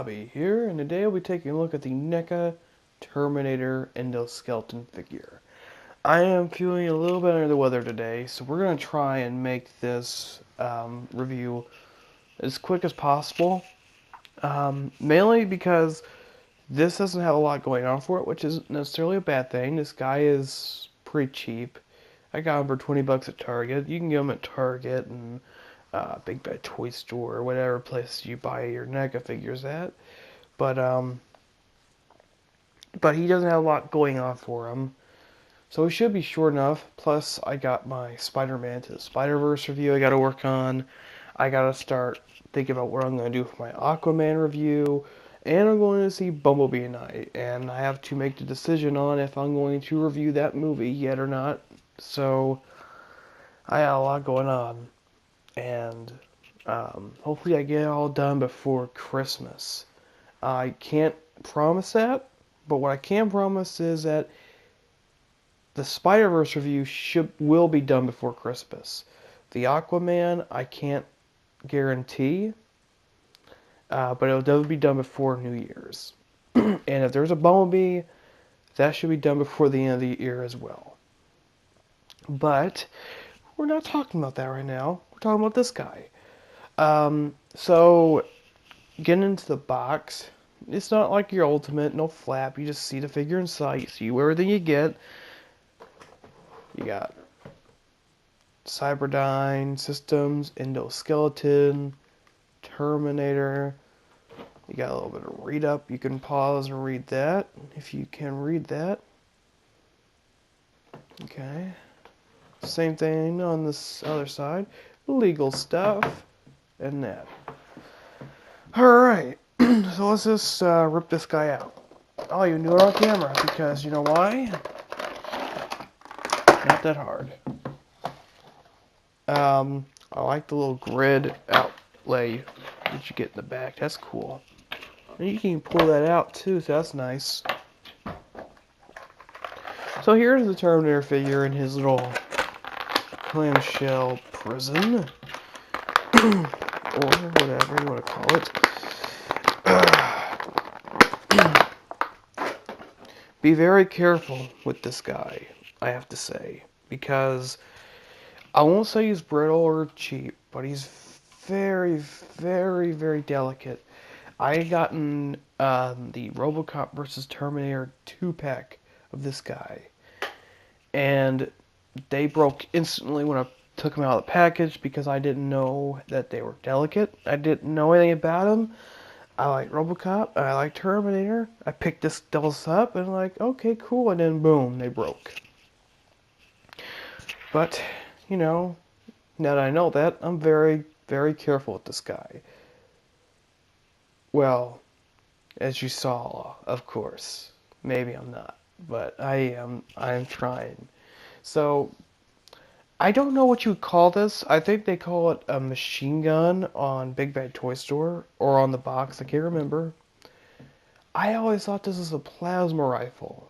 Bobby here, and today we'll be taking a look at the Neca Terminator Endoskeleton figure. I am feeling a little bit under the weather today, so we're going to try and make this review as quick as possible. Mainly because this doesn't have a lot going on for it, which isn't necessarily a bad thing. This guy is pretty cheap. I got him for 20 bucks at Target. You can get him at Target and Big Bad Toy Store or whatever place you buy your NECA figures at. But he doesn't have a lot going on for him. So he should be short enough. Plus, I got my Spider-Man to the Spider-Verse review I got to work on. I got to start thinking about what I'm going to do for my Aquaman review. And I'm going to see Bumblebee tonight. And I have to make the decision on if I'm going to review that movie yet or not. So, I got a lot going on. And hopefully I get it all done before Christmas. I can't promise that, but what I can promise is that the Spider-Verse review will be done before Christmas. The Aquaman, I can't guarantee, but it'll definitely be done before New Year's. And if there's a Bumblebee, that should be done before the end of the year as well. But we're not talking about that right now. We're talking about this guy. So, getting into the box, it's not like your Ultimate, no flap. You just see the figure inside. You see everything you get. You got Cyberdyne Systems, Endoskeleton, Terminator. You got a little bit of read up. You can pause and read that if you can read that. Okay. Same thing on this other side. Legal stuff and that. Alright, so let's just rip this guy out. I'll even do it on camera because you know why? Not that hard. I like the little grid outlay that you get in the back. That's cool. And you can pull that out too, so that's nice. So here's the Terminator figure in his little clamshell prison. Or whatever you want to call it. Be very careful with this guy, I have to say, because I won't say he's brittle or cheap, but he's very, very, very delicate. I gotten the RoboCop vs. Terminator 2-pack of this guy, and they broke instantly when I took them out of the package because I didn't know that they were delicate. I didn't know anything about them. I like RoboCop, I like Terminator. I picked this dolls up and like, okay, cool, and then boom, they broke. But, you know, now that I know that, I'm very, very careful with this guy. Well, as you saw, of course. Maybe I'm not, but I am trying. So, I don't know what you would call this. I think they call it a machine gun on Big Bad Toy Store, or on the box, I can't remember. I always thought this was a plasma rifle,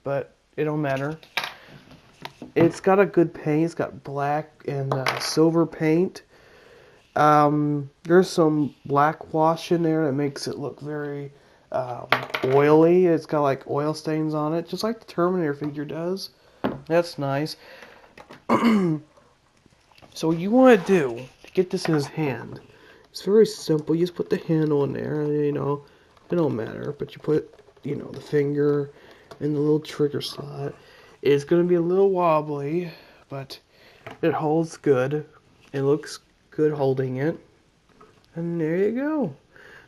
but it don't matter. It's got a good paint. It's got black and silver paint. There's some black wash in there that makes it look very oily. It's got like oil stains on it, just like the Terminator figure does. That's nice. So what you want to do to get this in his hand, it's very simple. You just put the handle in there, and you know, it don't matter, but you put, you know, the finger in the little trigger slot. It's going to be a little wobbly, but it holds good. It looks good holding it. And there you go.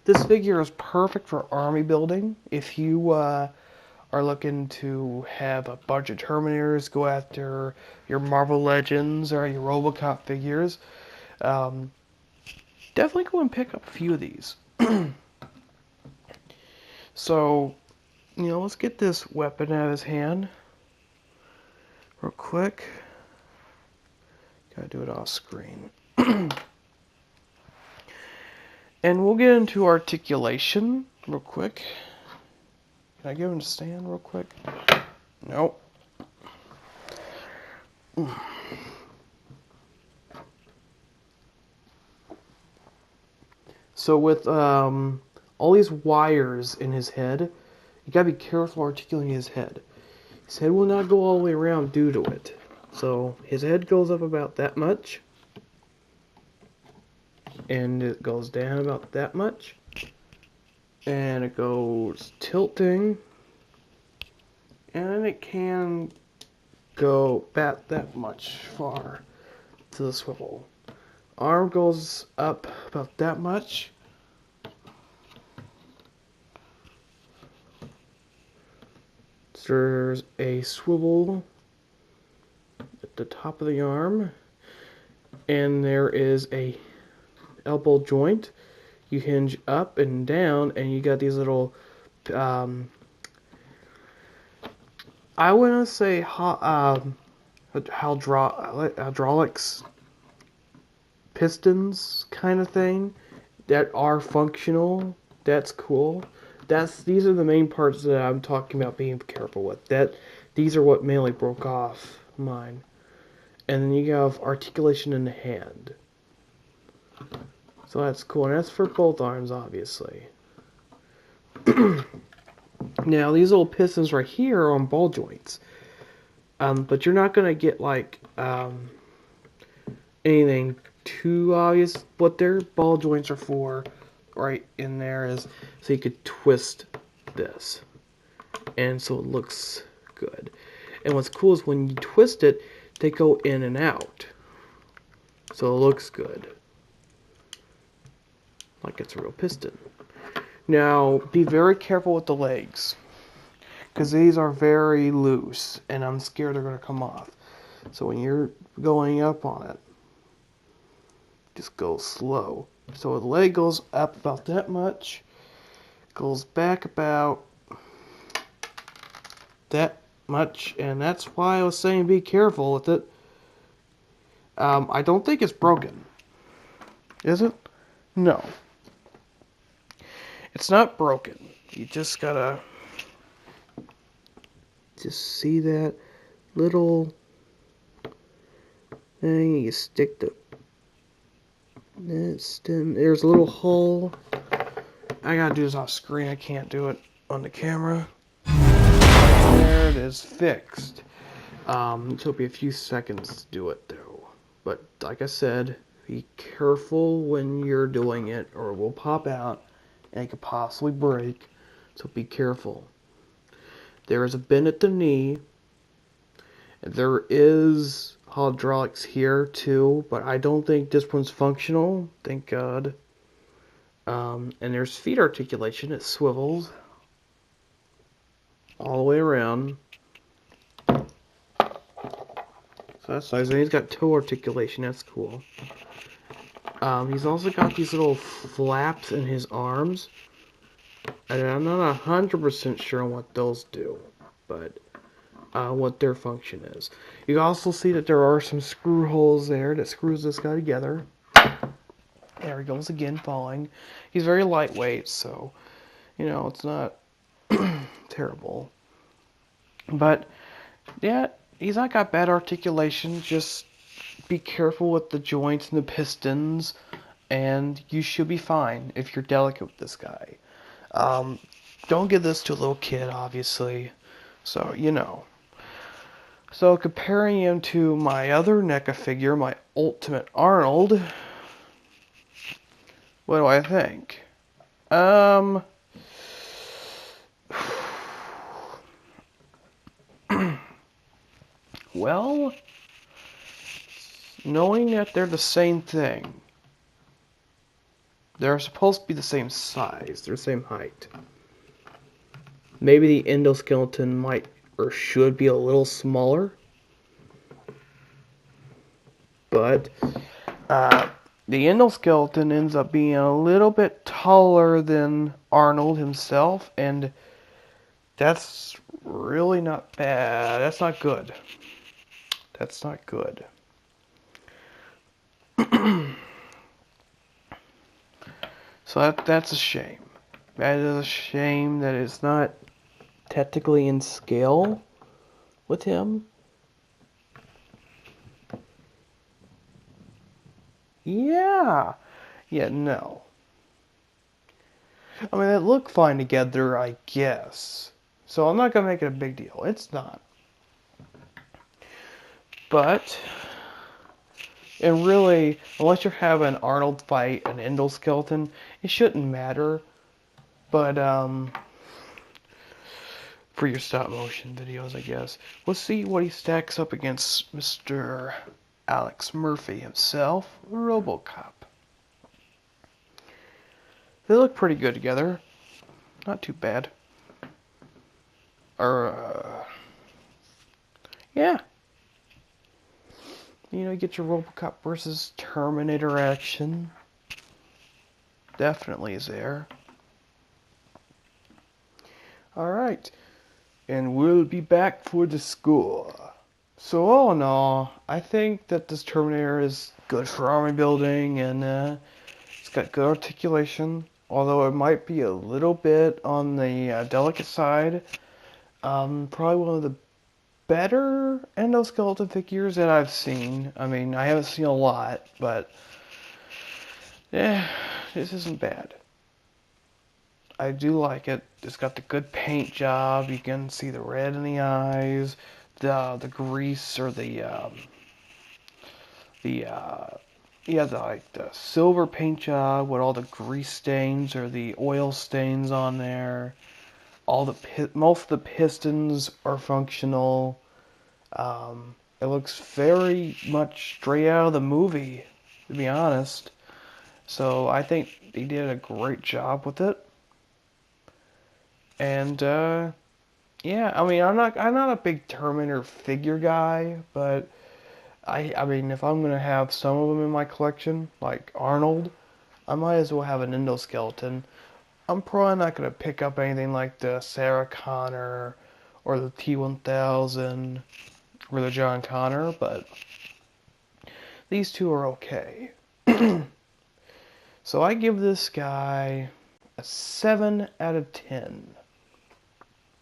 This figure is perfect for army building. If you are looking to have a bunch of Terminators go after your Marvel Legends or your RoboCop figures, definitely go and pick up a few of these. So, you know, let's get this weapon out of his hand real quick. Gotta do it off screen. And we'll get into articulation real quick. Can I give him a stand real quick? Nope. So with all all these wires in his head. You gotta be careful articulating his head. His head will not go all the way around due to it. So his head goes up about that much. And it goes down about that much. And it goes tilting. And then it can go about that much far to the swivel. Arm goes up about that much. There's a swivel at the top of the arm, and there is a elbow joint. You hinge up and down, and you got these little I wouldn't say hydraulics pistons kind of thing that are functional. That's cool. These are the main parts that I'm talking about being careful with. These are what mainly broke off mine. And then you have articulation in the hand. So that's cool. And that's for both arms, obviously. Now, these little pistons right here are on ball joints. But you're not going to get, like, anything too obvious. What their ball joints are for right in there is so you could twist this. And so it looks good. And what's cool is when you twist it, they go in and out. So it looks good. Like it's a real piston. Now, be very careful with the legs. Because these are very loose. And I'm scared they're going to come off. So when you're going up on it, just go slow. So the leg goes up about that much. Goes back about that much. And that's why I was saying be careful with it. I don't think it's broken. Is it? No. It's not broken. You just gotta just see that little thing. You stick the stem. There's a little hole. I gotta do this off screen. I can't do it on the camera. There it is, fixed. It took me a few seconds to do it though. But like I said, be careful when you're doing it or it will pop out and it could possibly break. So be careful. There is a bend at the knee. There is hydraulics here too, but I don't think this one's functional. Thank God. And there's feet articulation. It swivels all the way around. So that's nice. And he's got toe articulation. That's cool. He's also got these little flaps in his arms. And I'm not 100% sure on what those do. But what their function is. You also see that there are some screw holes there that screws this guy together. There he goes again, falling. He's very lightweight, so, you know, it's not terrible. But, yeah, he's not got bad articulation. Just be careful with the joints and the pistons, and you should be fine if you're delicate with this guy. Don't give this to a little kid, obviously. So, you know. So, comparing him to my other NECA figure, my Ultimate Arnold, what do I think? Well, knowing that they're the same thing, they're supposed to be the same size, they're the same height. Maybe the endoskeleton might or should be a little smaller, but the endoskeleton ends up being a little bit taller than Arnold himself, and that's really not bad. That's not good. That's not good. So that's a shame. That is a shame that it's not technically in scale with him. Yeah. Yeah, no. I mean, they look fine together, I guess. So I'm not gonna make it a big deal. It's not. But, and really, unless you're having Arnold fight an endoskeleton, it shouldn't matter. But, for your stop motion videos, I guess. Let's see what he stacks up against Mr. Alex Murphy himself, RoboCop. They look pretty good together. Not too bad. Or, yeah. You know, you get your RoboCop versus Terminator action. Definitely is there. Alright. And we'll be back for the score. So all in all, I think that this Terminator is good for army building, and it's got good articulation. Although it might be a little bit on the delicate side. Probably one of the better endoskeleton figures that I've seen. I mean, I haven't seen a lot, but yeah, this isn't bad. I do like it. It's got the good paint job. You can see the red in the eyes, the grease or the silver paint job with all the grease stains or the oil stains on there. Most of the pistons are functional. It looks very much straight out of the movie, to be honest. So I think they did a great job with it. And yeah, I mean, I'm not a big Terminator figure guy, but I mean, if I'm gonna have some of them in my collection, like Arnold, I might as well have an endoskeleton. I'm probably not gonna pick up anything like the Sarah Connor or the T1000 or the John Connor, but these two are okay. So I give this guy a 7 out of 10.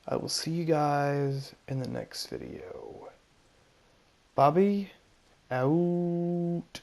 I will see you guys in the next video. Bobby, out.